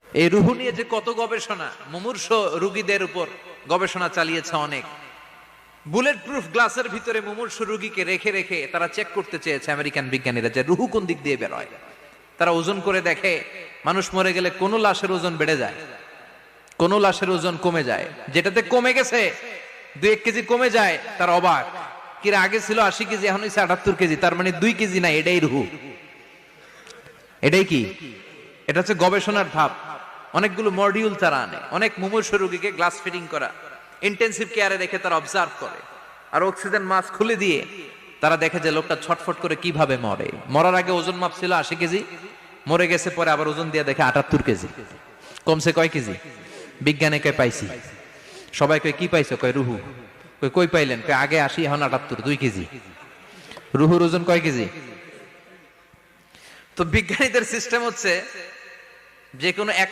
এই রুহু নিয়ে যে কত গবেষণা, মুমূর্ষ রোগীদের উপর গবেষণা চালিয়েছে অনেক। বুলেট প্রুফ গ্লাসের ভিতরে মুমূর্ষ রোগীকে রেখে রেখে তারা চেক করতে চেয়েছে আমেরিকান বিজ্ঞানীরা যে রুহু কোন দিক দিয়ে বেরোয়। তারা ওজন করে দেখে মানুষ মরে গেলে কোন লাশের ওজন বেড়ে যায়, কোন লাশের ওজন কমে যায়। যেটাতে কমে গেছে 2-1 কেজি কমে যায়, তার অবাক, কিরে আগে ছিল 80 কেজি এখন হচ্ছে 78 কেজি, তার মানে 2 কেজি না, এটাই রুহু। এটাই কি? এটা হচ্ছে গবেষণার ধাপ। অনেকগুলো মডিউল তারা আনে, অনেক মুমূর্ষ রোগীকে গ্লাস ফিটিং করা, ইন্টেন্সিভ কেয়ারে রেখে তারা অবজার্ভ করে, আর অক্সিজেন মাস্ক খুলে দিয়ে তারা দেখে যে লোকটা ছটফট করে কিভাবে মরে। মরার আগে ওজন মাপ ছিল 80 কেজি, মরে গেছে পরে আবার ওজন দিয়ে দেখে 78 কেজি। কমছে কয় কেজি? বিজ্ঞানে কয় পাইছি। সবাই কয় কি পাইছো? কয় রুহু। কই পাইলেন? কয় আগে 80 এখন 78, 2 কেজি। রুহুর ওজন কয় কেজি? তো বিজ্ঞানীদের সিস্টেম হচ্ছে যে কোনো এক